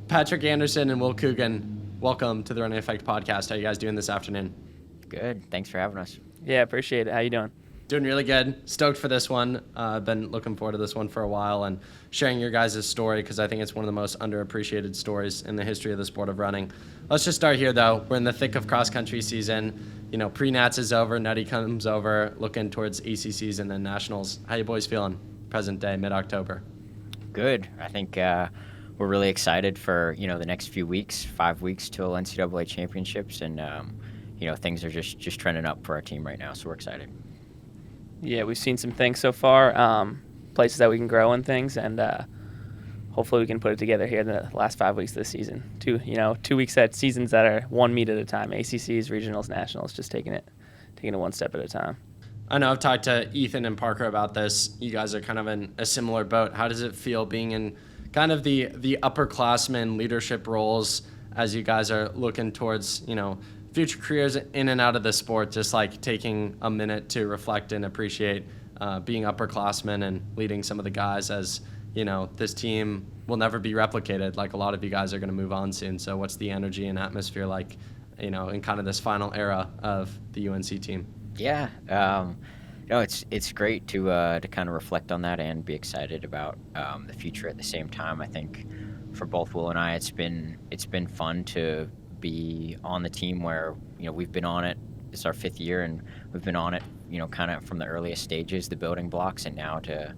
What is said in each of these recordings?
Patrick Anderson and Will Coogan, welcome to the Running Effect podcast. How are you guys doing this afternoon? Good. Thanks for having us. Yeah, appreciate it. How you doing? Doing really good. Stoked for this one. I've been looking forward to this one for a while and sharing your guys' story because I think it's one of the most underappreciated stories in the history of the sport of running. Let's just start here, though. We're in the thick of cross-country season. You know, pre-nats is over, Nutty comes over, looking towards ACCs and then nationals. How you boys feeling present day, mid-October? Good. I think we're really excited for, the next few weeks, 5 weeks till NCAA championships, and, things are just trending up for our team right now, so we're excited. Yeah, we've seen some things so far, places that we can grow in things, and hopefully we can put it together here in the last 5 weeks of the season. 2 weeks at seasons that are one meet at a time, ACCs, regionals, nationals, just taking it one step at a time. I know I've talked to Ethan and Parker about this. You guys are kind of in a similar boat. How does it feel being in kind of the upperclassmen leadership roles as you guys are looking towards, future careers in and out of the sport, just like taking a minute to reflect and appreciate being upperclassmen and leading some of the guys as, this team will never be replicated. Like a lot of you guys are going to move on soon. So what's the energy and atmosphere like, in kind of this final era of the UNC team? Yeah. It's great to kind of reflect on that and be excited about the future at the same time. I think for both Will and I, it's been fun to be on the team where, we've been on it. It's our 5th year and we've been on it, kind of from the earliest stages, the building blocks, and now to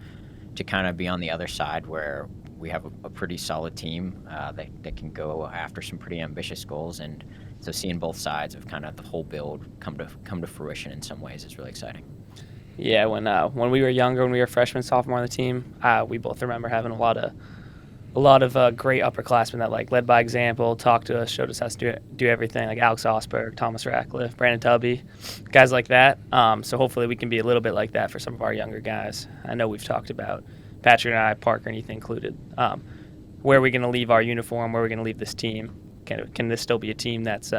kind of be on the other side where we have a pretty solid team that can go after some pretty ambitious goals. And so seeing both sides of kind of the whole build come to fruition in some ways is really exciting. Yeah, when we were younger, when we were freshmen, sophomore on the team, we both remember having a lot of great upperclassmen that led by example, talked to us, showed us how to do everything, like Alex Osberg, Thomas Ratcliffe, Brandon Tubby, guys like that. So hopefully we can be a little bit like that for some of our younger guys. I know we've talked about, Patrick and I, Parker and Ethan included, where are we going to leave our uniform, where are we going to leave this team? Can this still be a team that's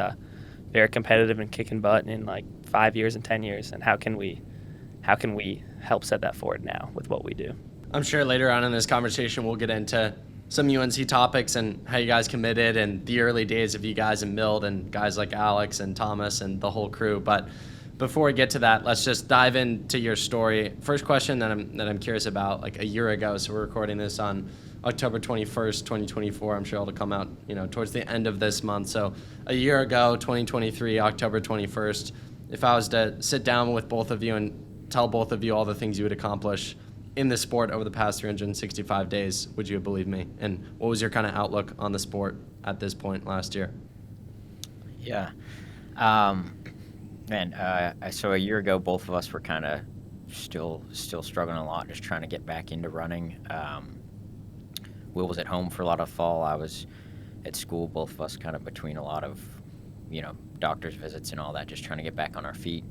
very competitive and kicking butt in 5 years and 10 years? And how can we help set that forward now with what we do? I'm sure later on in this conversation we'll get into some UNC topics and how you guys committed and the early days of you guys in Mild and guys like Alex and Thomas and the whole crew. But before we get to that, let's just dive into your story. First question that I'm curious about, a year ago, so we're recording this on October 21st, 2024. I'm sure it'll come out, towards the end of this month. So a year ago, 2023, October 21st, if I was to sit down with both of you and tell both of you all the things you would accomplish in the sport over the past 365 days, would you believe me? And what was your kind of outlook on the sport at this point last year? Yeah. So a year ago, both of us were kind of still struggling a lot, just trying to get back into running. Will was at home for a lot of fall. I was at school, both of us kind of between a lot of, doctor's visits and all that, just trying to get back on our feet.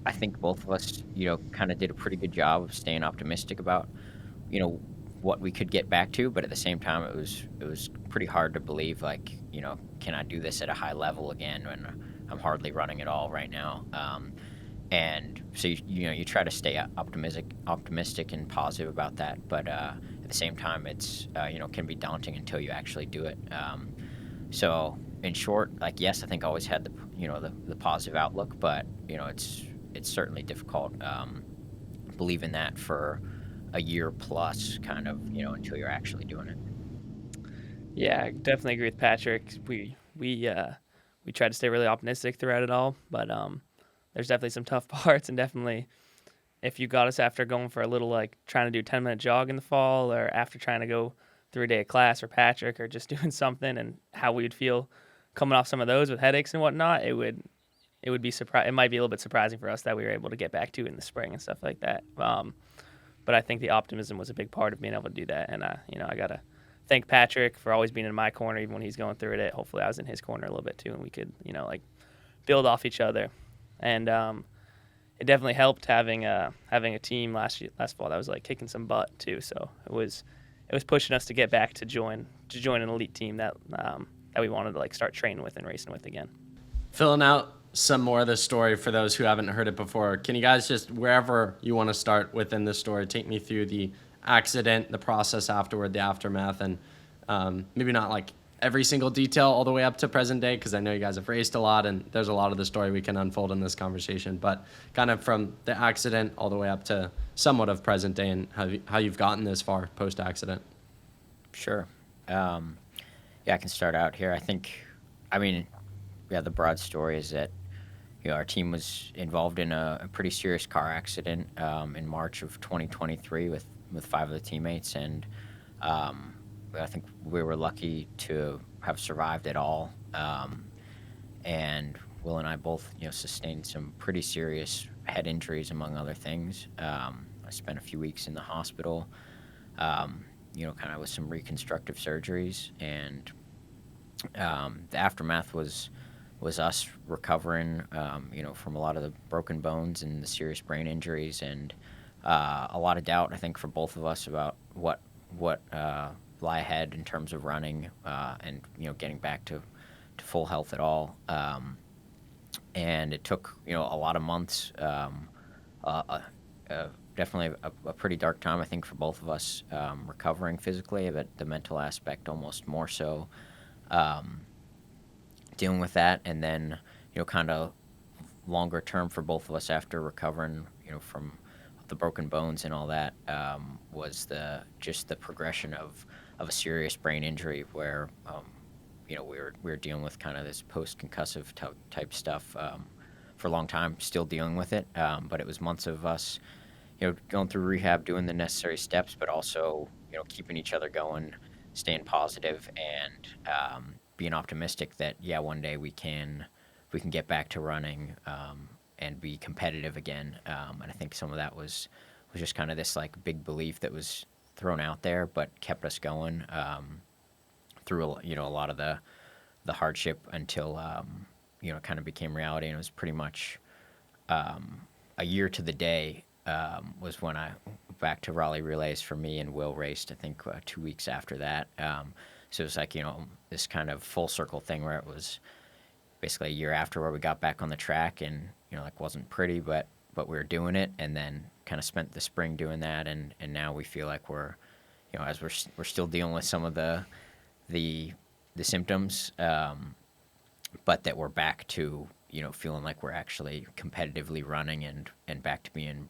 I think both of us, kind of did a pretty good job of staying optimistic about, what we could get back to. But at the same time, it was pretty hard to believe, can I do this at a high level again when I'm hardly running at all right now? And so you try to stay optimistic and positive about that. But at the same time, it's can be daunting until you actually do it. So in short, yes, I think I always had the positive outlook, but it's certainly difficult believing that for a year plus, kind of, until you're actually doing it. Yeah, I definitely agree with Patrick. We tried to stay really optimistic throughout it all, but there's definitely some tough parts, and definitely if you got us after going for a little trying to do a 10-minute jog in the fall, or after trying to go through a day of class, or Patrick, or just doing something, and how we would feel coming off some of those with headaches and whatnot, it would be it might be a little bit surprising for us that we were able to get back to in the spring and stuff like that. But I think the optimism was a big part of being able to do that. And I gotta thank Patrick for always being in my corner, even when he's going through it. Hopefully I was in his corner a little bit too, and we could, build off each other. And it definitely helped having a team last fall that was kicking some butt too. So it was pushing us to get back to join an elite team that we wanted to start training with and racing with again. Filling out some more of the story for those who haven't heard it before, can you guys just, wherever you want to start within the story, take me through the accident, the process afterward, the aftermath, and Maybe not like every single detail all the way up to present day, because I know you guys have raced a lot and there's a lot of the story we can unfold in this conversation, but kind of from the accident all the way up to somewhat of present day and how you've gotten this far post-accident. Sure. Yeah, I can start out here. The broad story is that our team was involved in a pretty serious car accident in March of 2023 with 5 of the teammates, and I think we were lucky to have survived it all. And Will and I both, sustained some pretty serious head injuries, among other things. I spent a few weeks in the hospital, kind of with some reconstructive surgeries, and the aftermath was us recovering, from a lot of the broken bones and the serious brain injuries, and a lot of doubt, I think, for both of us about what lie ahead in terms of running and getting back to full health at all. And it took a lot of months, definitely a pretty dark time, I think, for both of us, recovering physically, but the mental aspect almost more so, dealing with that. And then kind of longer term for both of us after recovering from the broken bones and all that, was the progression of a serious brain injury where we were dealing with kind of this post-concussive type stuff for a long time, still dealing with it, but it was months of us going through rehab, doing the necessary steps, but also keeping each other going, staying positive, and being optimistic that one day we can get back to running and be competitive again. And I think some of that was just kind of this like big belief that was thrown out there, but kept us going through a lot of the hardship until it kind of became reality. And it was pretty much a year to the day was when I back to Raleigh Relays for me, and Will raced, I think, 2 weeks after that. So it was like this kind of full circle thing where it was basically a year after where we got back on the track, and wasn't pretty, but we were doing it, and then kind of spent the spring doing that, and now we feel like we're as we're still dealing with some of the symptoms, but that we're back to feeling like we're actually competitively running and back to being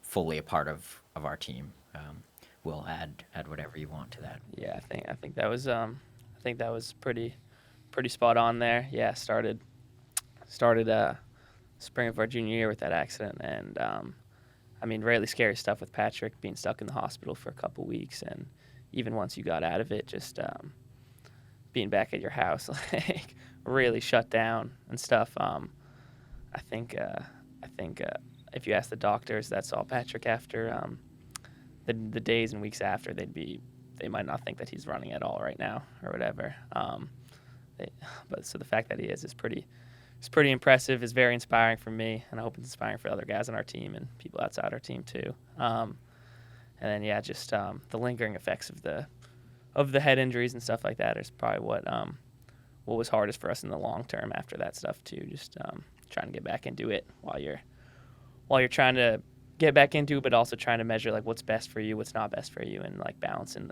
fully a part of our team. We'll add whatever you want to that. Yeah, I think that was pretty spot on there. Yeah, started spring of our junior year with that accident, and really scary stuff with Patrick being stuck in the hospital for a couple weeks, and even once you got out of it, just being back at your house, like really shut down and stuff. I think if you ask the doctors that saw Patrick after the days and weeks after, they might not think that he's running at all right now or whatever. But so the fact that he is pretty impressive, is very inspiring for me, and I hope it's inspiring for other guys on our team and people outside our team too. And then just the lingering effects of the head injuries and stuff like that is probably what was hardest for us in the long term after that stuff too. Just trying to get back into it while you're trying to get back into it, but also trying to measure like what's best for you, what's not best for you, and like balancing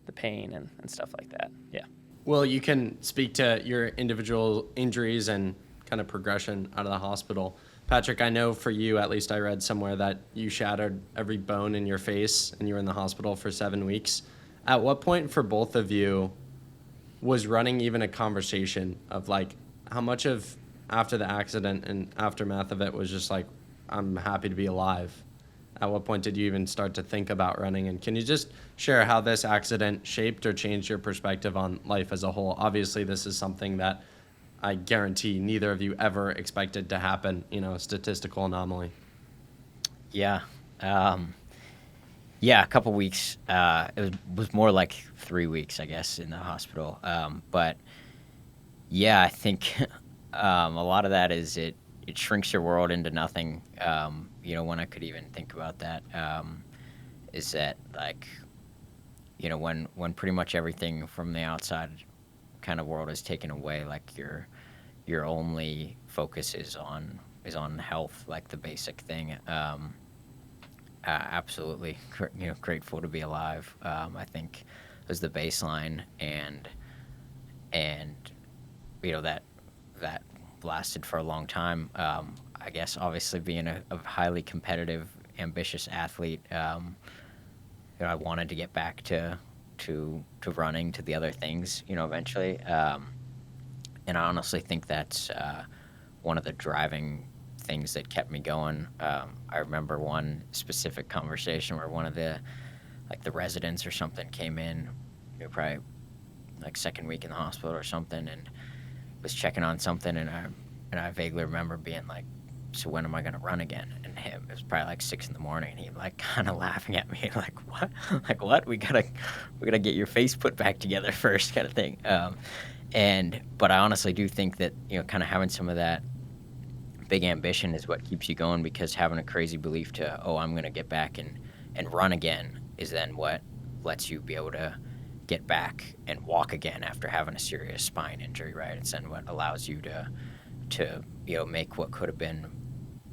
the pain and stuff like that. Yeah. Well, you can speak to your individual injuries and kind of progression out of the hospital. Patrick, I know for you, at least I read somewhere that you shattered every bone in your face and you were in the hospital for 7 weeks. At what point for both of you was running even a conversation of like how much of after the accident and aftermath of it was just like, I'm happy to be alive? At what point did you even start to think about running? And can you just share how this accident shaped or changed your perspective on life as a whole? Obviously, this is something that I guarantee neither of you ever expected to happen, a statistical anomaly. Yeah. A couple weeks. It was more like 3 weeks, I guess, in the hospital. But yeah, I think a lot of that is it shrinks your world into nothing. When I could even think about that, is that like, when pretty much everything from the outside kind of world is taken away, like your only focus is on health, like the basic thing. Absolutely, grateful to be alive. I think was the baseline, and that lasted for a long time. I guess obviously being a highly competitive, ambitious athlete, I wanted to get back to running, to the other things, eventually. And I honestly think that's one of the driving things that kept me going. I remember one specific conversation where one of the residents or something came in, probably like second week in the hospital or something, and was checking on something, and I vaguely remember being like, "So when am I gonna run again?" And him, it was probably like 6 a.m, and he like kind of laughing at me, like, "What? Like what? We gotta get your face put back together first," kind of thing. But I honestly do think that kind of having some of that big ambition is what keeps you going, because having a crazy belief to, oh, I'm gonna get back and run again, is then what lets you be able to get back and walk again after having a serious spine injury, right? It's then what allows you to make what could have been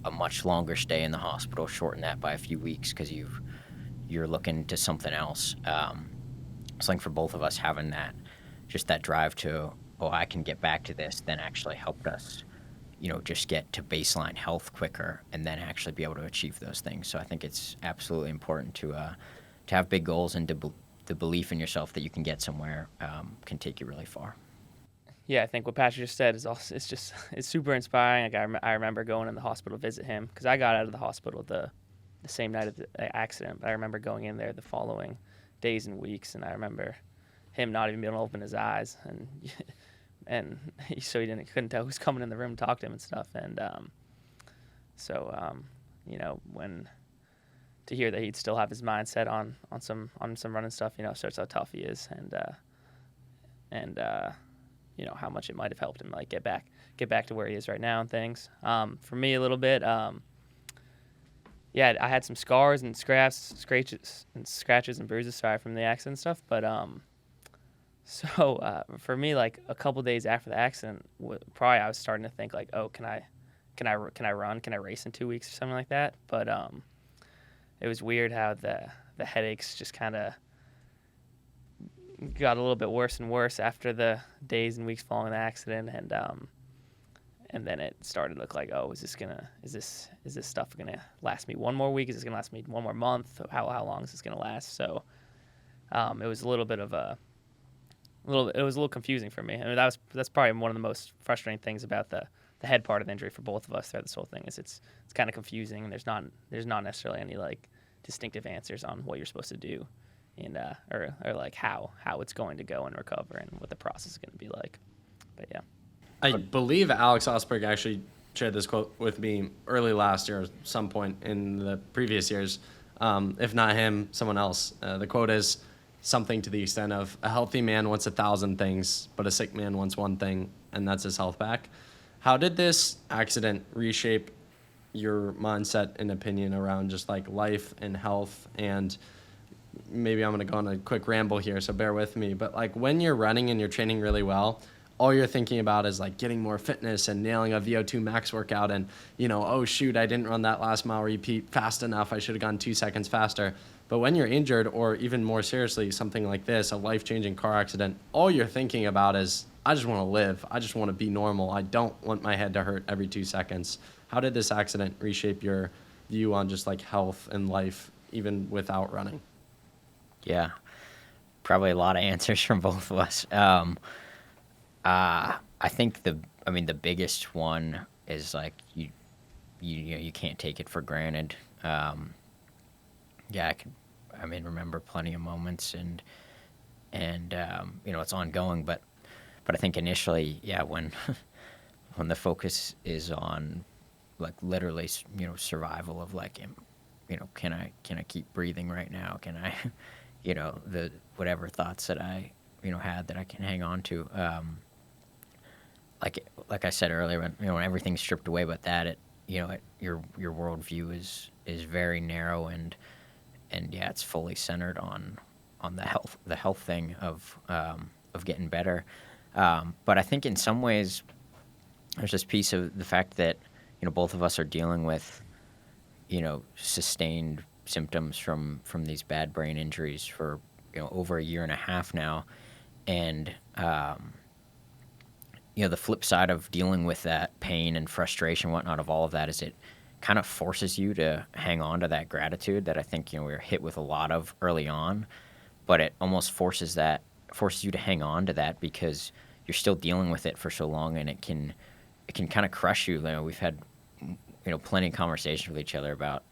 a much longer stay in the hospital, shorten that by a few weeks, because you're looking to something else. It's like for both of us, having that drive to, oh, I can get back to this, then actually helped us just get to baseline health quicker, and then actually be able to achieve those things. So I think it's absolutely important to have big goals, and the belief in yourself that you can get somewhere can take you really far. Yeah, I think what Patrick just said is also, it's super inspiring. Like I remember going in the hospital to visit him, because I got out of the hospital the same night of the accident, but I remember going in there the following days and weeks, and I remember him not even being able to open his eyes, and so he couldn't tell who's coming in the room to talk to him and stuff. And when to hear that he'd still have his mind set on some running stuff, shows how tough he is, and how much it might have helped him like get back to where he is right now and things. For me, a little bit, I had some scars and scratches and bruises, from the accident stuff, but for me, like a couple days after the accident, probably I was starting to think like, oh, can I run? Can I race in 2 weeks or something like that? But it was weird how the headaches just kind of got a little bit worse and worse after the days and weeks following the accident, and then it started to look like, oh, is this stuff gonna last me one more week? Is this gonna last me one more month? How long is this gonna last? So it was a little bit of it was a little confusing for me. I mean, that's probably one of the most frustrating things about the head part of the injury for both of us throughout this whole thing, is it's kind of confusing, and there's not necessarily any like distinctive answers on what you're supposed to do, and or like how it's going to go and recover, and what the process is going to be like. But yeah, I believe Alex Osberg actually shared this quote with me early last year, or some point in the previous years. If not him, someone else. The quote is something to the extent of, a healthy man wants 1,000 things, but a sick man wants one thing, and that's his health back. How did this accident reshape your mindset and opinion around just like life and health? And maybe I'm going to go on a quick ramble here, so bear with me. But like when you're running and you're training really well, all you're thinking about is like getting more fitness and nailing a VO2 max workout, and oh shoot, I didn't run that last mile repeat fast enough. I should have gone 2 seconds faster. But when you're injured, or even more seriously, something like this, a life-changing car accident, all you're thinking about is, I just want to live. I just want to be normal. I don't want my head to hurt every 2 seconds. How did this accident reshape your view on just like health and life, even without running? Yeah, probably a lot of answers from both of us. I think the biggest one is like you can't take it for granted. I remember plenty of moments, and it's ongoing, but I think initially, when when the focus is on like literally, survival of like, can I keep breathing right now? Can I, the whatever thoughts that I had that I can hang on to. Like I said earlier, when everything's stripped away, but that your worldview is very narrow, and it's fully centered on the health thing of getting better. But I think in some ways there's this piece of the fact that both of us are dealing with sustained symptoms from these bad brain injuries for over a year and a half now. And, the flip side of dealing with that pain and frustration, whatnot, of all of that is it kind of forces you to hang on to that gratitude that I think, we were hit with a lot of early on, but it almost forces you to hang on to that because you're still dealing with it for so long, and it can kind of crush you. We've had, plenty of conversations with each other about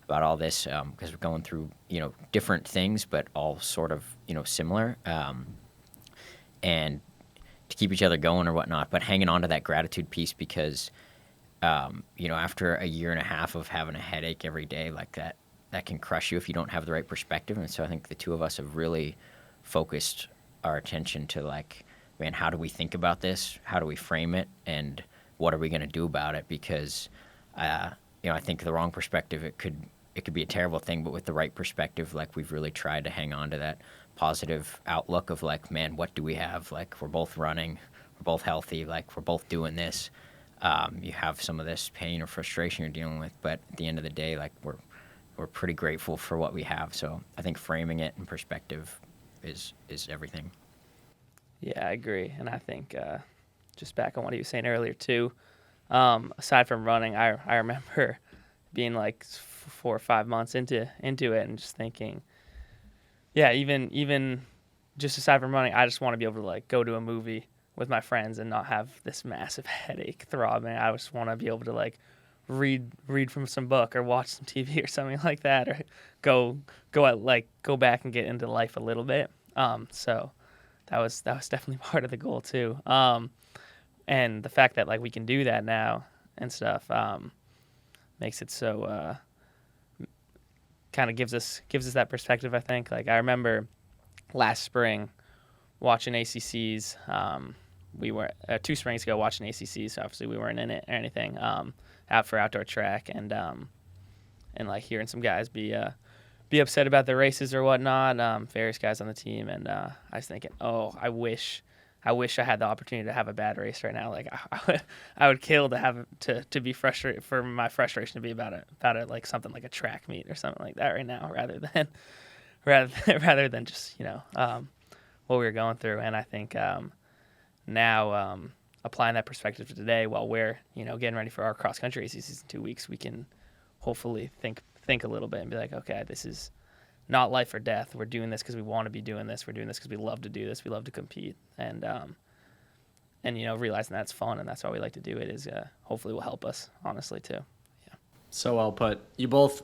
all this, because we're going through, different things, but all sort of, similar, and to keep each other going or whatnot, but hanging on to that gratitude piece because, after a year and a half of having a headache every day like that can crush you if you don't have the right perspective. And so I think the two of us have really focused our attention to like, man, how do we think about this? How do we frame it? And what are we going to do about it? Because, I think the wrong perspective, it could be a terrible thing, but with the right perspective, like we've really tried to hang on to that positive outlook of like, man, what do we have? Like we're both running, we're both healthy, like we're both doing this. You have some of this pain or frustration you're dealing with, but at the end of the day, like we're pretty grateful for what we have. So I think framing it in perspective is everything. Yeah, I agree. And I think just back on what he was saying earlier too, aside from running, I remember being like 4 or 5 months into it and just thinking, yeah, even just aside from running, I just want to be able to like go to a movie with my friends and not have this massive headache throbbing. I just want to be able to like read from some book or watch some TV or something like that, or go back and get into life a little bit. So that was definitely part of the goal too. And the fact that like we can do that now and stuff makes it so kind of gives us that perspective. I think like I remember last spring watching ACCs. We were 2 springs ago watching ACCs. So obviously we weren't in it or anything. Out for outdoor track and like hearing some guys be upset about the races or whatnot. Various guys on the team, and I was thinking, oh, I wish I had the opportunity to have a bad race right now. Like I would kill to have to be frustrated, for my frustration to be about it like something like a track meet or something like that right now, rather than just what we were going through. And I think now applying that perspective to today while we're getting ready for our cross country ACCs in 2 weeks, we can hopefully think a little bit and be like, okay, this is not life or death. We're doing this because we want to be doing this. We're doing this because we love to do this. We love to compete, and realizing that's fun and that's why we like to do it is hopefully will help us honestly too. Yeah. So well put. You both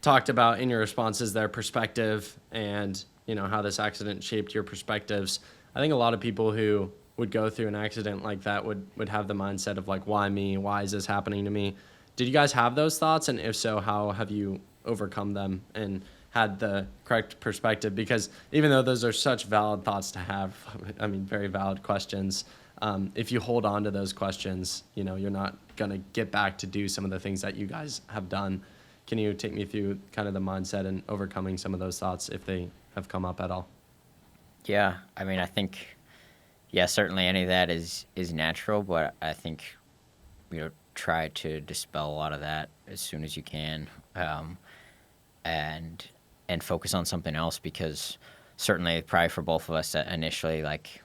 talked about in your responses their perspective and how this accident shaped your perspectives. I think a lot of people who would go through an accident like that would have the mindset of like, why me? Why is this happening to me? Did you guys have those thoughts? And if so, how have you overcome them and had the correct perspective? Because even though those are such valid thoughts to have, I mean, very valid questions, if you hold on to those questions, you're not going to get back to do some of the things that you guys have done. Can you take me through kind of the mindset and overcoming some of those thoughts if they have come up at all? Yeah, I mean, I think, certainly any of that is natural, but I think, try to dispel a lot of that as soon as you can, and focus on something else, because certainly probably for both of us that initially, like,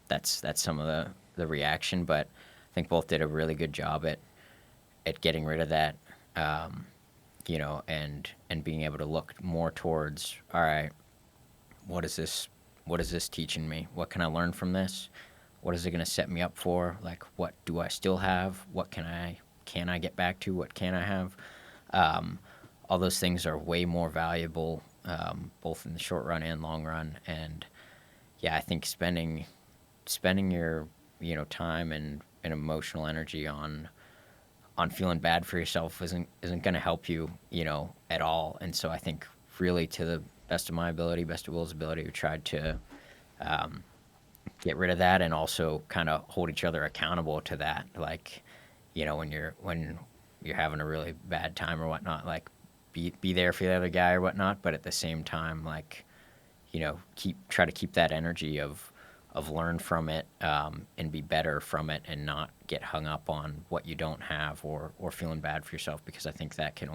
that's some of the reaction, but I think both did a really good job at getting rid of that, and being able to look more towards, all right, what is this teaching me? What can I learn from this? What is it going to set me up for? Like, what do I still have? What can I get back to? What can I have? All those things are way more valuable, both in the short run and long run. And I think spending your, time and emotional energy on feeling bad for yourself isn't going to help you, at all. And so I think really, to the best of my ability, best of Will's ability, we tried to get rid of that and also kind of hold each other accountable to that. Like, when you're having a really bad time or whatnot, like be there for the other guy or whatnot, but at the same time, like, try to keep that energy of learn from it, and be better from it, and not get hung up on what you don't have or feeling bad for yourself, because I think that can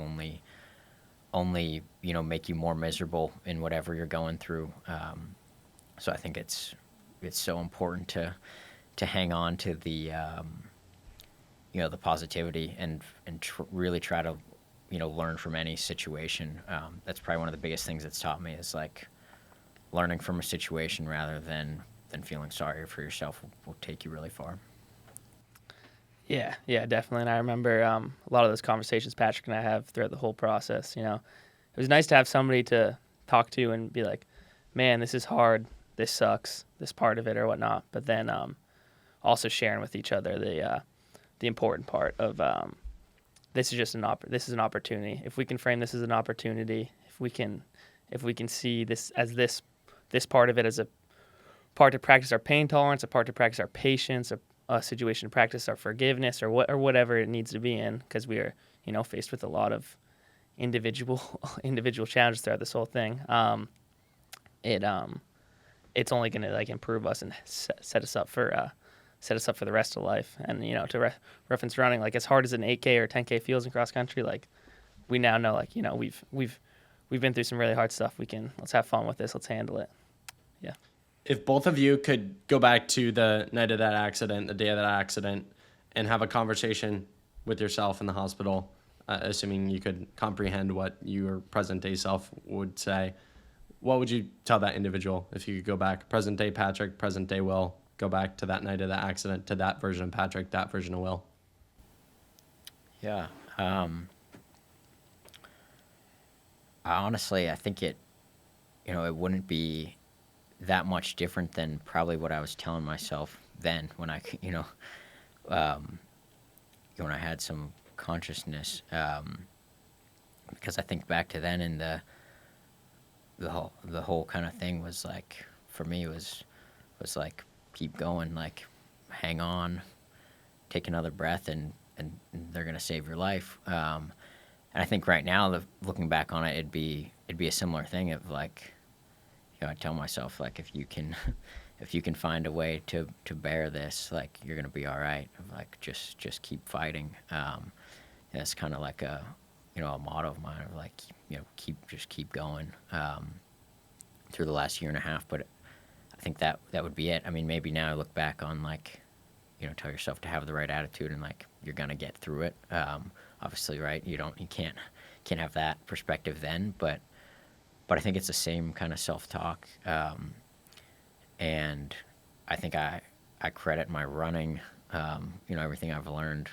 only, make you more miserable in whatever you're going through. So I think it's so important to hang on to the the positivity and really try to learn from any situation. That's probably one of the biggest things that's taught me is like learning from a situation rather than feeling sorry for yourself will take you really far. Yeah, definitely. And I remember a lot of those conversations Patrick and I have throughout the whole process. It was nice to have somebody to talk to and be like, man, this is hard, this sucks, this part of it or whatnot. But then also sharing with each other the important part of this is just this is an opportunity. If we can frame this as an opportunity, if we can see this as this part of it as a part to practice our pain tolerance, a part to practice our patience, a situation to practice our forgiveness, or whatever it needs to be in, because we are faced with a lot of individual challenges throughout this whole thing. It's only going to improve us and set us up for the rest of life. And to reference running, like as hard as an 8K or 10K feels in cross country, like we now know we've been through some really hard stuff. Let's have fun with this. Let's handle it. Yeah. If both of you could go back to the night of that accident, the day of that accident, and have a conversation with yourself in the hospital, assuming you could comprehend what your present-day self would say, what would you tell that individual if you could go back? Present-day Patrick, present-day Will, go back to that night of that accident, to that version of Patrick, that version of Will. Yeah. Honestly, I think it wouldn't be that much different than probably what I was telling myself then when I, when I had some consciousness, because I think back to then and the whole kind of thing was like, for me was like, keep going, like hang on, take another breath and they're going to save your life. And I think right now, looking back on it, it'd be a similar thing of like, I tell myself like if you can find a way to bear this, like you're gonna be all right. Like just keep fighting. That's kind of like a motto of mine of like keep going through the last year and a half. But I think that would be it. I mean, maybe now I look back on like tell yourself to have the right attitude and like you're gonna get through it. Obviously, right? You can't have that perspective then, but I think it's the same kind of self-talk, and I think I credit my running, everything I've learned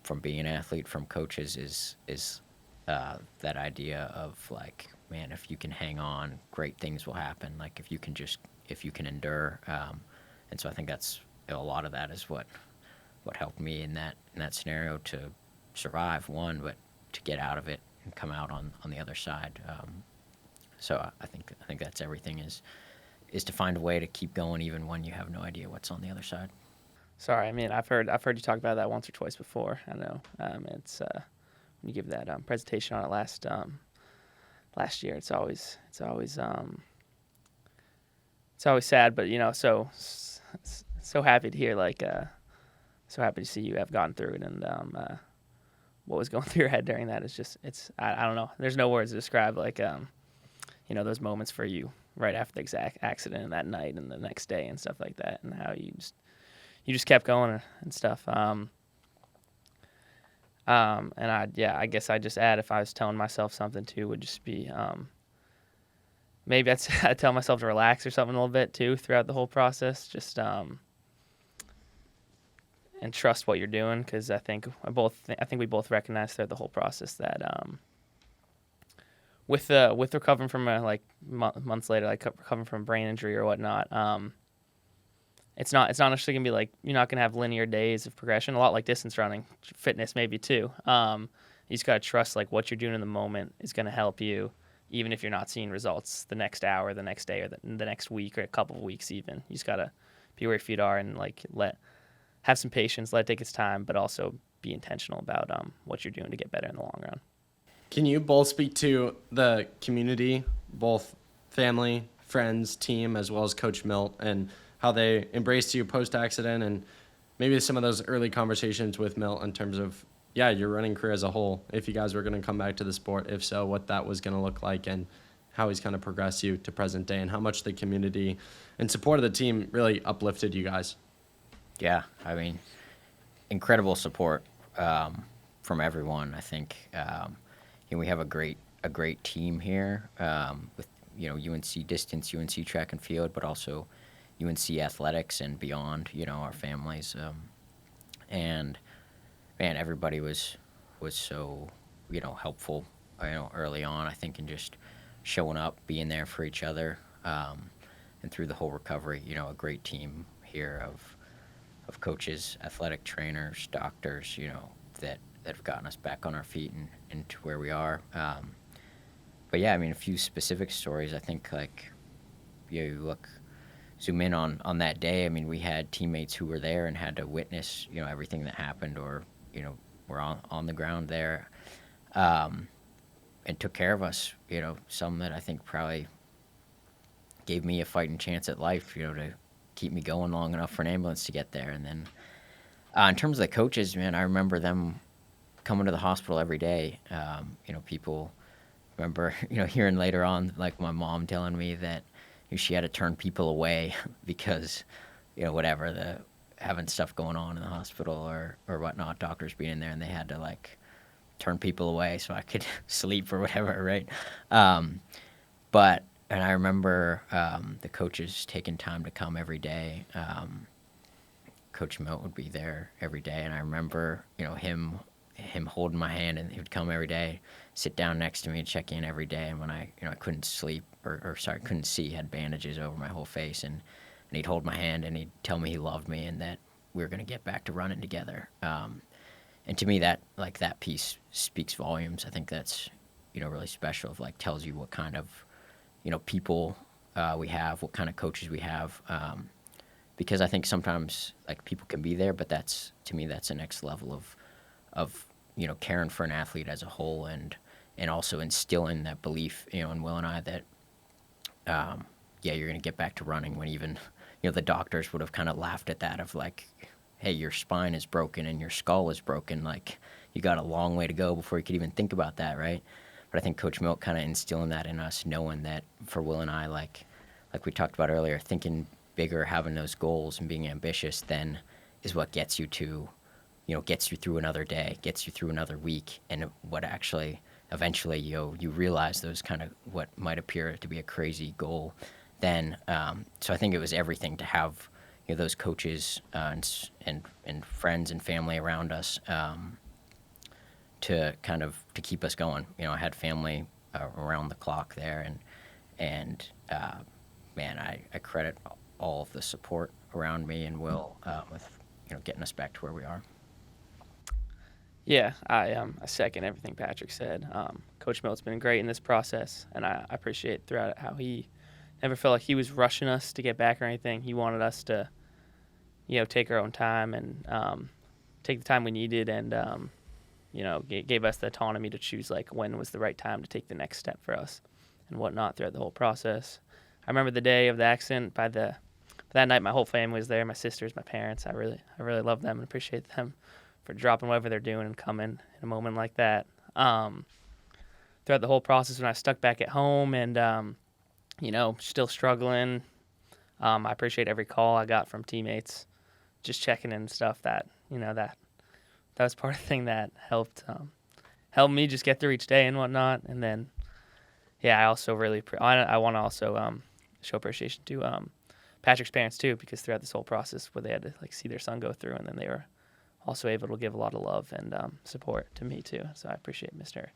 from being an athlete, from coaches, is that idea of like, man, if you can hang on, great things will happen. Like if you can endure, and so I think that's a lot of that is what helped me in that scenario to survive one, but to get out of it and come out on the other side. So I think that's everything is to find a way to keep going even when you have no idea what's on the other side. Sorry, I mean I've heard you talk about that once or twice before. I know it's when you give that presentation on it last year. It's always sad, but so happy to hear so happy to see you have gone through it and what was going through your head during that is just I don't know. There's no words to describe those moments for you right after the exact accident and that night and the next day and stuff like that, and how you just kept going and stuff. And I guess I'd just add, if I was telling myself something too, would just be maybe I'd tell myself to relax or something a little bit too throughout the whole process, just and trust what you're doing, because I think we both recognize throughout the whole process that with recovering from months later, like recovering from a brain injury or whatnot, it's not necessarily gonna be like, you're not gonna have linear days of progression. A lot like distance running, fitness maybe too. You just gotta trust like what you're doing in the moment is gonna help you, even if you're not seeing results the next hour, the next day, or the next week, or a couple of weeks even. You just gotta be where your feet are and have some patience, let it take its time, but also be intentional about what you're doing to get better in the long run. Can you both speak to the community, both family, friends, team, as well as Coach Milt, and how they embraced you post-accident, and maybe some of those early conversations with Milt in terms of yeah, your running career as a whole, if you guys were going to come back to the sport, if so, what that was going to look like and how he's kind of progressed you to present day and how much the community and support of the team really uplifted you guys. Yeah, I mean, incredible support from everyone. I think we have a great team here with UNC distance, UNC track and field, but also UNC athletics and beyond. Our families, and man, everybody was so helpful. Early on, I think, in just showing up, being there for each other, and through the whole recovery. A great team here of coaches, athletic trainers, doctors, that have gotten us back on our feet and to where we are. But yeah, I mean, a few specific stories. I think, like, you zoom in on that day. I mean, we had teammates who were there and had to witness, everything that happened, or, were on the ground there, and took care of us. Some that I think probably gave me a fighting chance at life, to keep me going long enough for an ambulance to get there. And then in terms of the coaches, man, I remember them coming to the hospital every day. People remember, hearing later on, like my mom telling me that she had to turn people away because, whatever, having stuff going on in the hospital or whatnot, doctors being in there, and they had to, like, turn people away so I could sleep or whatever, right? And I remember the coaches taking time to come every day. Coach Milt would be there every day, and I remember, him holding my hand, and he would come every day, sit down next to me and check in every day. And when I couldn't sleep couldn't see, had bandages over my whole face, and he'd hold my hand and he'd tell me he loved me and that we were going to get back to running together. And to me, that piece speaks volumes. I think that's, really special. Of, like, tells you what kind of, people we have, what kind of coaches we have. Because I think sometimes, like, people can be there, but to me, that's the next level of caring for an athlete as a whole, and also instilling that belief, in Will and I, that you're going to get back to running, when even the doctors would have kind of laughed at that, of, like, hey, your spine is broken and your skull is broken, like, you got a long way to go before you could even think about that, right? But I think Coach Milk kind of instilling that in us, knowing that for Will and I, like we talked about earlier, thinking bigger, having those goals and being ambitious, then is what gets you to, gets you through another day, gets you through another week, and what actually eventually you realize those kind of what might appear to be a crazy goal. Then so I think it was everything to have those coaches and friends and family around us to keep us going. I had family around the clock there, and man, I credit all of the support around me and Will with getting us back to where we are. Yeah, I second everything Patrick said. Coach Milt's been great in this process, and I appreciate throughout it how he never felt like he was rushing us to get back or anything. He wanted us to, take our own time and take the time we needed, and gave us the autonomy to choose, like, when was the right time to take the next step for us and whatnot throughout the whole process. I remember the day of the accident. By that night, my whole family was there. My sisters, my parents. I really love them and appreciate them for dropping whatever they're doing and coming in a moment like that. Throughout the whole process, when I was stuck back at home and still struggling, I appreciate every call I got from teammates, just checking in and stuff. That that was part of the thing that helped me just get through each day and whatnot. And then, yeah, I also really I want to also show appreciation to Patrick's parents too, because throughout this whole process, where they had to, like, see their son go through, and then they were also able to give a lot of love and support to me too. So I appreciate Mr.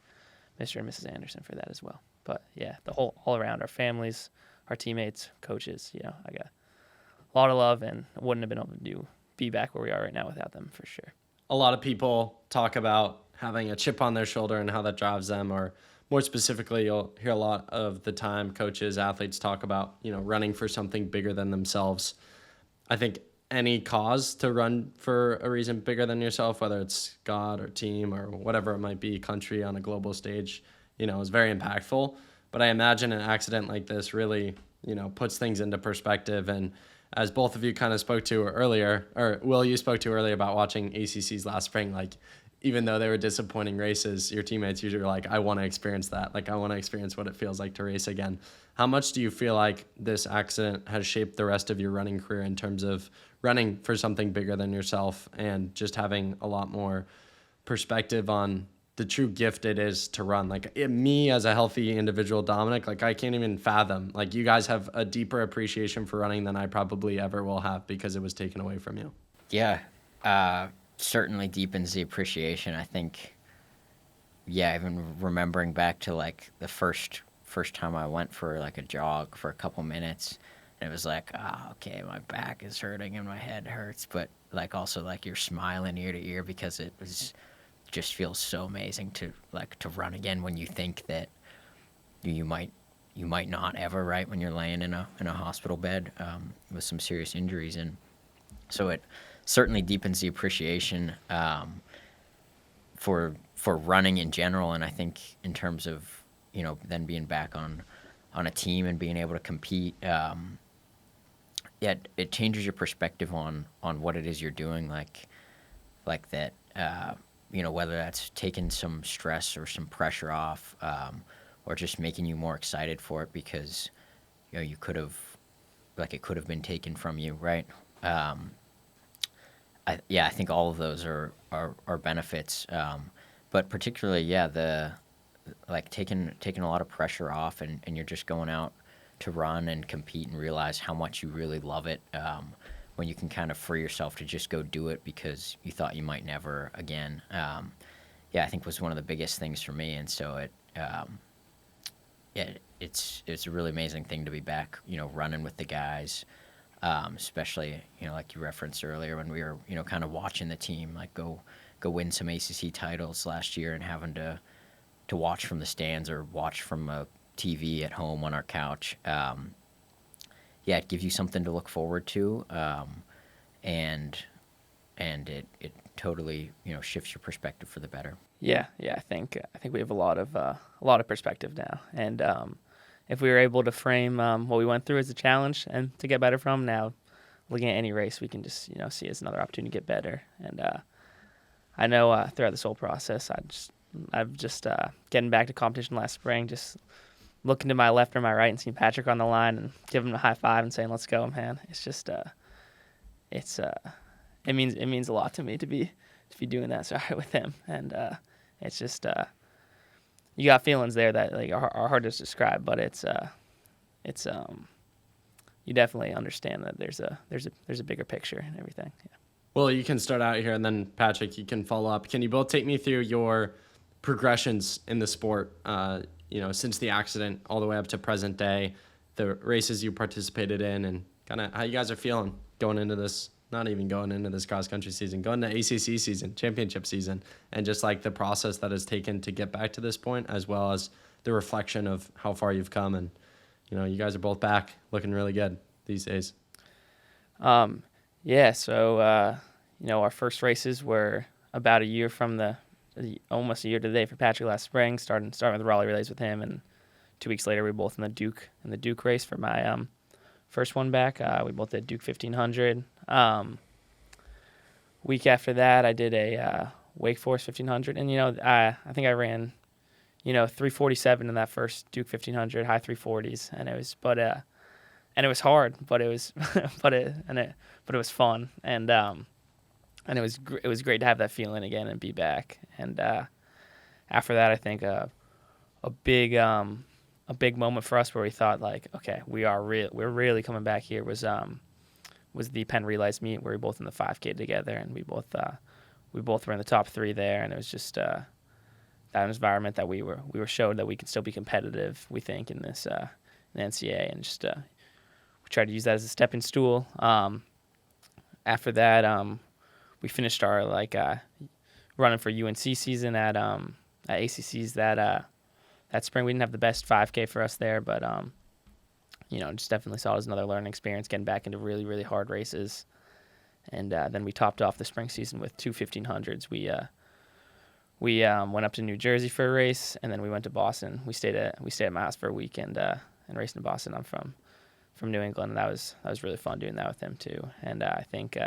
and Mrs. Anderson for that as well. But yeah, the whole all around, our families, our teammates, coaches, I got a lot of love, and wouldn't have been able to be back where we are right now without them, for sure. A lot of people talk about having a chip on their shoulder and how that drives them, or more specifically, you'll hear a lot of the time coaches, athletes talk about, running for something bigger than themselves. I think any cause to run for a reason bigger than yourself, whether it's God or team or whatever it might be, country on a global stage, is very impactful. But I imagine an accident like this really, puts things into perspective. And as both of you kind of spoke to earlier, or Will, you spoke to earlier about watching ACCs last spring, like, even though they were disappointing races, your teammates usually were like, I want to experience that. Like, I want to experience what it feels like to race again. How much do you feel like this accident has shaped the rest of your running career in terms of running for something bigger than yourself and just having a lot more perspective on the true gift it is to run? Like, me as a healthy individual, Dominic, like, I can't even fathom. Like, you guys have a deeper appreciation for running than I probably ever will have because it was taken away from you. Yeah, certainly deepens the appreciation. I think, yeah, even remembering back to like the first time I went for like a jog for a couple minutes, and it was like, okay, my back is hurting and my head hurts, but like also like you're smiling ear to ear because it was just feels so amazing to run again when you think that you might not ever, right, when you're laying in a hospital bed with some serious injuries. And so it certainly deepens the appreciation for running in general. And I think in terms of, then being back on a team and being able to compete, it changes your perspective on what it is you're doing, like that, whether that's taking some stress or some pressure off, or just making you more excited for it because, you could have, like, it could have been taken from you, right? I think all of those are benefits, but particularly, the like taking a lot of pressure off, and you're just going out to run and compete and realize how much you really love it, when you can kind of free yourself to just go do it because you thought you might never again. I think was one of the biggest things for me, and so it's a really amazing thing to be back, running with the guys. Especially, like you referenced earlier when we were, kind of watching the team like go win some ACC titles last year and having to watch from the stands or watch from a TV at home on our couch. It gives you something to look forward to, and it totally, shifts your perspective for the better. Yeah, I think we have a lot of perspective now, and if we were able to frame what we went through as a challenge and to get better from, now looking at any race, we can just see it as another opportunity to get better. And I know throughout this whole process, I've just getting back to competition last spring, just looking to my left or my right and seeing Patrick on the line and giving him a high five and saying, "Let's go, man." It's just it means a lot to me to be doing that with him, and it's just you got feelings there that like are hard to describe, but it's you definitely understand that there's a bigger picture and everything. Yeah. Well, you can start out here, and then Patrick, you can follow up. Can you both take me through your progressions in the sport, since the accident all the way up to present day, the races you participated in, and kind of how you guys are feeling going into this, not even going into this cross-country season, going to ACC season, championship season, and just like the process that has taken to get back to this point, as well as the reflection of how far you've come. And, you guys are both back looking really good these days. So, our first races were about a year from almost a year to the day for Patrick last spring, starting with the Raleigh Relays with him, and 2 weeks later we were both in the Duke race for my first one back. We both did Duke 1500. Week after that, I did a Wake Forest 1500, and I think I ran 347 in that first Duke 1500, high 340s, and it was hard, but it was but it was fun, and it was great to have that feeling again and be back. And after that, I think a big moment for us where we thought like, okay, we're really coming back here was the Penn Relays meet where we both in the 5K together, and we both were in the top 3 there, and it was just that environment that we were showed that we could still be competitive, we think, in this in NCAA, and just we tried to use that as a stepping stool. After that, we finished our running for UNC season at ACCs that spring. We didn't have the best 5K for us there, but just definitely saw it as another learning experience, getting back into really, really hard races. And then we topped off the spring season with 2 1500s. We went up to New Jersey for a race, and then we went to Boston. We stayed at my house for a week and raced in Boston. I'm from New England, and that was really fun doing that with him too. And I think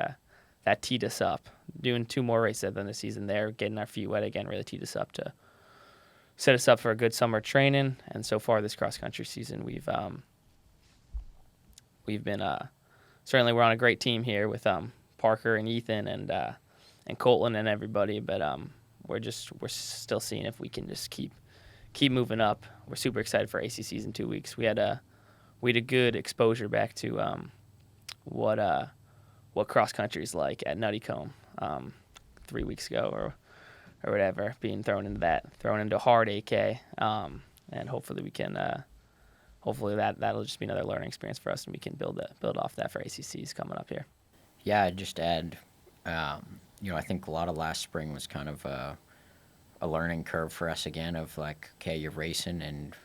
that teed us up. Doing 2 more races at the end of the season there, getting our feet wet again, really teed us up to set us up for a good summer training. And so far this cross country season, we've been certainly we're on a great team here with Parker and Ethan and Colton and everybody, but we're still seeing if we can just keep moving up. We're super excited for ACCs in 2 weeks. We had a good exposure back to what cross country is like at Nuttycombe 3 weeks ago or whatever, being thrown into hard AK, and hopefully we can hopefully that'll just be another learning experience for us, and we can build off that for ACCs coming up here. Yeah, I'd just add, I think a lot of last spring was kind of a learning curve for us again of like, okay, you're racing and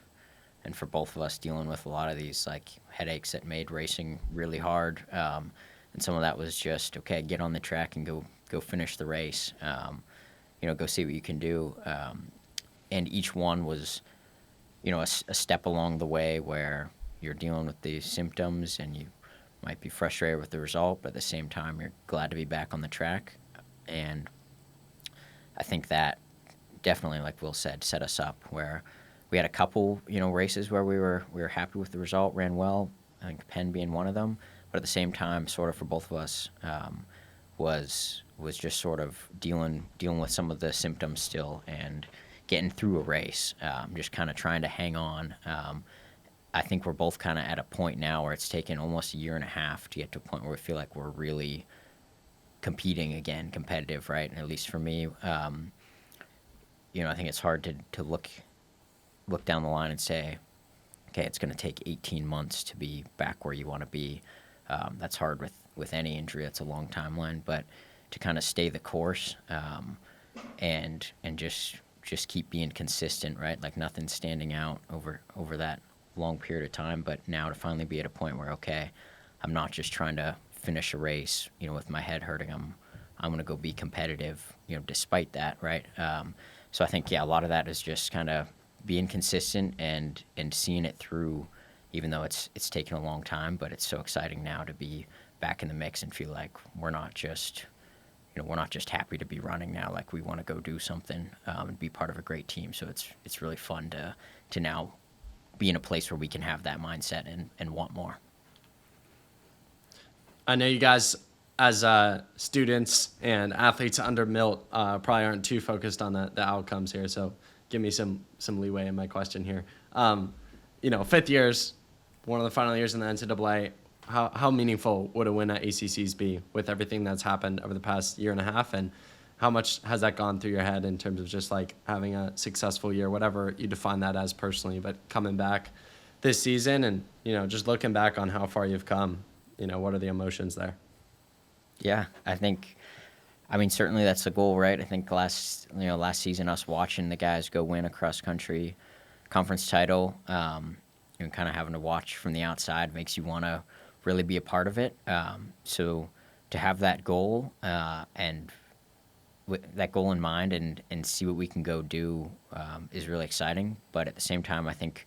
for both of us dealing with a lot of these like headaches that made racing really hard. And some of that was just, okay, get on the track and go finish the race. Go see what you can do. And each one was, a step along the way where you're dealing with these symptoms and you might be frustrated with the result, but at the same time, you're glad to be back on the track. And I think that definitely, like Will said, set us up where we had a couple, races where we were happy with the result, ran well. I think Penn being one of them, but at the same time, sort of for both of us, was just sort of dealing with some of the symptoms still and getting through a race, just kind of trying to hang on. I think we're both kind of at a point now where it's taken almost a year and a half to get to a point where we feel like we're really competing again, competitive, right? And at least for me, I think it's hard to look down the line and say, okay, it's going to take 18 months to be back where you want to be. That's hard with any injury. That's a long timeline, but to kind of stay the course and just keep being consistent, right? Like nothing's standing out over that long period of time, but now to finally be at a point where, okay, I'm not just trying to finish a race, with my head hurting. I'm going to go be competitive, despite that, right? So I think, a lot of that is just kind of being consistent and seeing it through, even though it's taken a long time, but it's so exciting now to be back in the mix and feel like we're not just happy to be running now. Like we want to go do something and be part of a great team. So it's really fun to now be in a place where we can have that mindset and want more. I know you guys, as students and athletes under Milt, probably aren't too focused on the outcomes here. So give me some leeway in my question here. Fifth year's one of the final years in the NCAA. How meaningful would a win at ACCs be with everything that's happened over the past year and a half, and how much has that gone through your head in terms of just like having a successful year, whatever you define that as personally, but coming back this season and, just looking back on how far you've come, what are the emotions there? Yeah, certainly that's the goal, right? I think last season, us watching the guys go win a cross-country conference title, kind of having to watch from the outside makes you want to really be a part of it. So to have that goal and with that goal in mind and see what we can go do is really exciting. But at the same time, I think,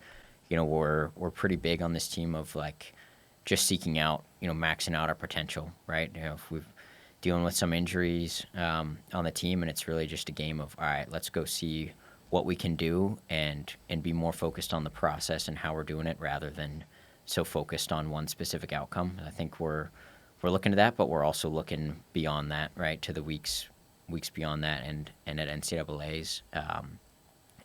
we're pretty big on this team of like just seeking out, maxing out our potential, right? If we've dealing with some injuries on the team, and it's really just a game of, all right, let's go see what we can do and be more focused on the process and how we're doing it rather than so focused on one specific outcome. I think we're looking to that, but we're also looking beyond that, right, to the weeks beyond that and at NCAAs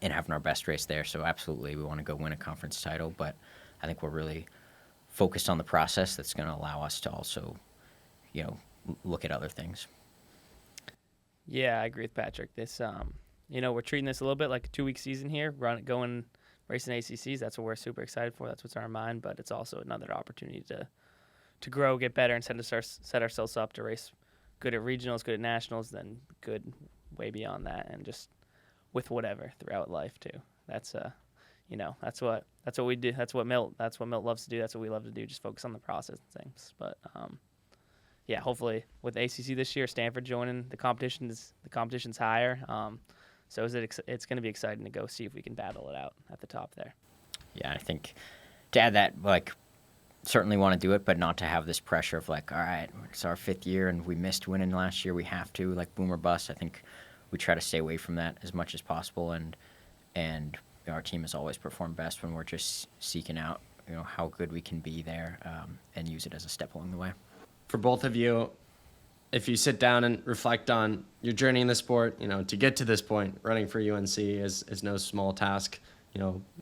and having our best race there. So absolutely we want to go win a conference title, but I think we're really focused on the process that's going to allow us to also, look at other things. Yeah, I agree with Patrick. This, we're treating this a little bit like a 2-week season here, going racing ACCs. That's what we're super excited for. That's what's on our mind. But it's also another opportunity to grow, get better, and set ourselves up to race good at regionals, good at nationals, then good way beyond that, and just with whatever throughout life too. That's that's what we do. That's what Milt loves to do. That's what we love to do. Just focus on the process and things. But hopefully with ACC this year, Stanford joining the competition's higher. So it's going to be exciting to go see if we can battle it out at the top there. Yeah, I think to add that, like, certainly want to do it, but not to have this pressure of like, all right, it's our 5th year and we missed winning last year. We have to, like, boom or bust. I think we try to stay away from that as much as possible. And our team has always performed best when we're just seeking out, how good we can be there, and use it as a step along the way. For both of you, if you sit down and reflect on your journey in the sport, to get to this point, running for UNC is no small task.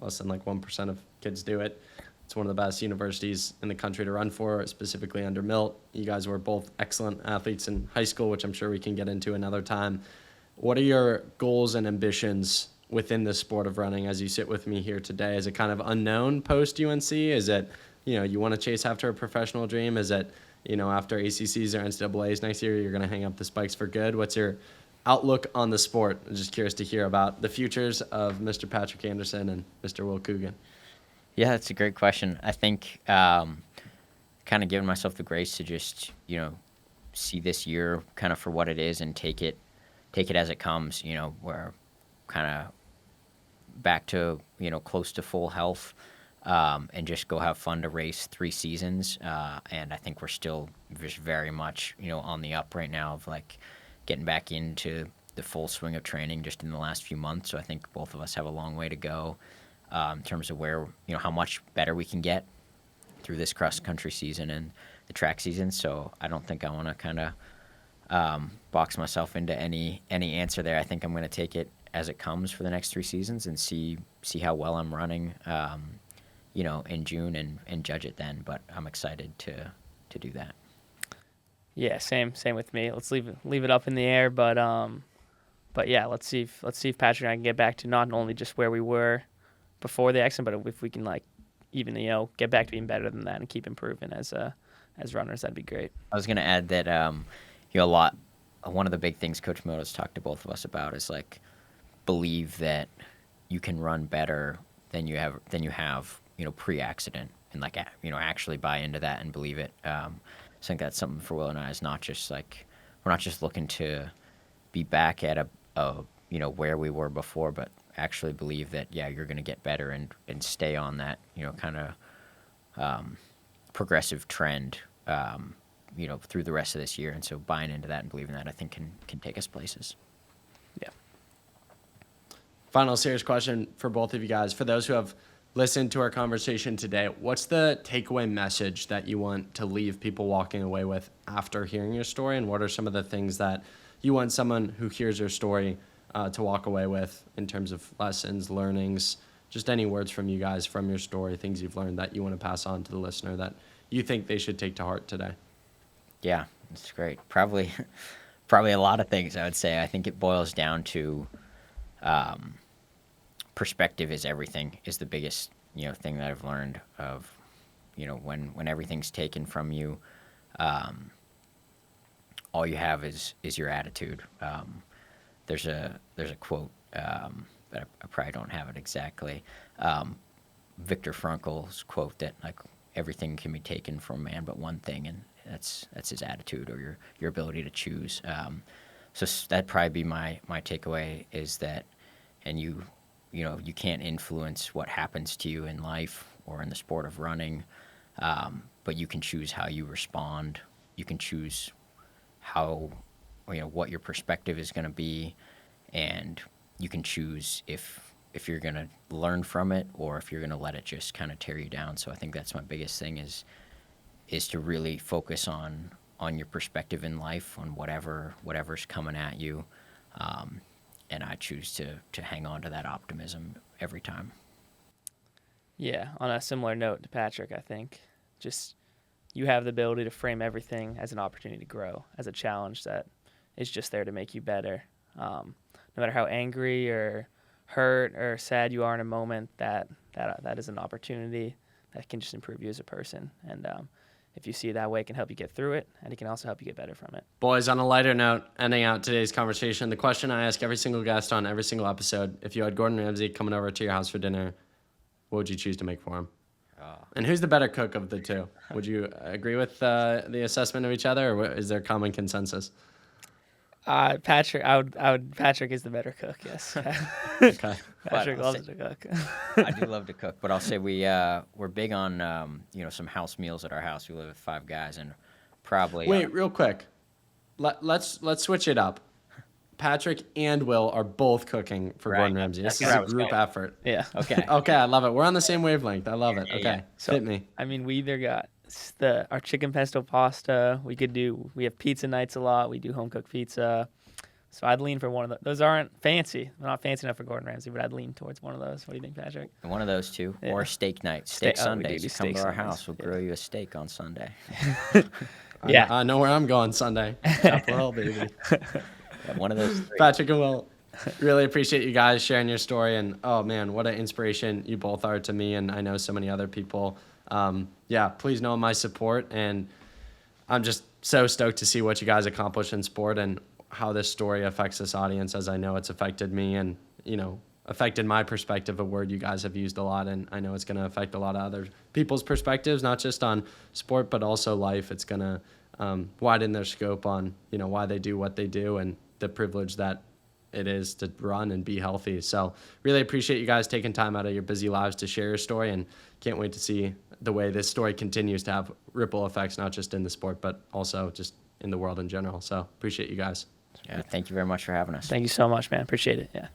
Less than like 1% of kids do it. It's one of the best universities in the country to run for, specifically under Milt. You guys were both excellent athletes in high school, which I'm sure we can get into another time. What are your goals and ambitions within the sport of running as you sit with me here today? Is it kind of unknown post UNC? Is it, you want to chase after a professional dream? Is it, after ACCs or NCAAs next year, you're going to hang up the spikes for good? What's your outlook on the sport? I'm just curious to hear about the futures of Mr. Patrick Anderson and Mr. Will Coogan. Yeah, that's a great question. I think kind of giving myself the grace to just, see this year kind of for what it is and take it as it comes. We're kind of back to, close to full health, and just go have fun to race 3 seasons. And I think we're still just very much, on the up right now of like getting back into the full swing of training just in the last few months. So I think both of us have a long way to go. In terms of where, how much better we can get through this cross-country season and the track season. So I don't think I want to kind of box myself into any answer there. I think I'm going to take it as it comes for the next 3 seasons and see how well I'm running, in June and judge it then. But I'm excited to do that. Yeah, same with me. Let's leave it up in the air, but yeah, let's see if Patrick and I can get back to not only just where we were before the accident, but if we can even get back to being better than that and keep improving as runners, that'd be great. I was going to add that one of the big things Coach Moto's talked to both of us about is like believe that you can run better than you have pre-accident, and like actually buy into that and believe it. I think that's something for Will and I. Is not just like we're not just looking to be back at a where we were before, but actually believe that you're going to get better and stay on that kind of progressive trend through the rest of this year. And so buying into that and believing that, I think can take us places. Yeah. Final serious question for both of you guys. For those who have listened to our conversation today, what's the takeaway message that you want to leave people walking away with after hearing your story? And what are some of the things that you want someone who hears your story to walk away with in terms of lessons, learnings, just any words from you guys from your story, things you've learned that you want to pass on to the listener that you think they should take to heart today? Yeah, that's great. Probably a lot of things, I would say. I think it boils down to perspective is everything, is the biggest thing that I've learned of when everything's taken from you, all you have is your attitude. There's a quote that I probably don't have it exactly. Viktor Frankl's quote that like everything can be taken from man but one thing, and that's his attitude or your ability to choose. So that'd probably be my takeaway is that, and you can't influence what happens to you in life or in the sport of running, but you can choose how you respond. You can choose how what your perspective is going to be, and you can choose if you're going to learn from it or if you're going to let it just kind of tear you down. So I think that's my biggest thing is to really focus on your perspective in life, on whatever's coming at you, and I choose to hang on to that optimism every time. Yeah, on a similar note to Patrick, I think just you have the ability to frame everything as an opportunity to grow, as a challenge that is just there to make you better. No matter how angry or hurt or sad you are in a moment, that is an opportunity that can just improve you as a person. And if you see it that way, it can help you get through it, and it can also help you get better from it. Boys, on a lighter note, ending out today's conversation, the question I ask every single guest on every single episode: if you had Gordon Ramsay coming over to your house for dinner, what would you choose to make for him? And who's the better cook of the two? Would you agree with the assessment of each other, or is there common consensus? Patrick, Patrick is the better cook. Yes. Okay. Patrick I'll loves say- to cook. I do love to cook, but I'll say we're big on some house meals at our house. We live with 5 guys, and probably Wait, real quick. Let's switch it up. Patrick and Will are both cooking for Right. Gordon Ramsay. This That's is where I a was group going. effort. Yeah. okay. Okay, I love it. We're on the same wavelength. I love it. Yeah, Okay, yeah. So- fit me. I mean, we either got our chicken pesto pasta. We have pizza nights a lot. We do home cooked pizza. So I'd lean for one of those. Those aren't fancy. They're not fancy enough for Gordon Ramsay, but I'd lean towards one of those. What do you think, Patrick? And one of those two, Yeah. or steak night, Steak- steak oh, we do Sundays. do You come steak to our Sundays, house, we'll yeah. grill you a steak on Sunday. Yeah. I know where I'm going Sunday. Chaparral, baby. Yeah, one of those 3. Patrick and Will, really appreciate you guys sharing your story. And oh man, what an inspiration you both are to me, and I know so many other people. Yeah, please know my support, and I'm just so stoked to see what you guys accomplish in sport and how this story affects this audience, as I know it's affected me and, affected my perspective, a word you guys have used a lot, and I know it's going to affect a lot of other people's perspectives, not just on sport, but also life. It's going to widen their scope on, why they do what they do and the privilege that it is to run and be healthy. So really appreciate you guys taking time out of your busy lives to share your story, and can't wait to see the way this story continues to have ripple effects, not just in the sport, but also just in the world in general. So appreciate you guys. Yeah, thank you very much for having us. Thank you so much, man. Appreciate it. Yeah.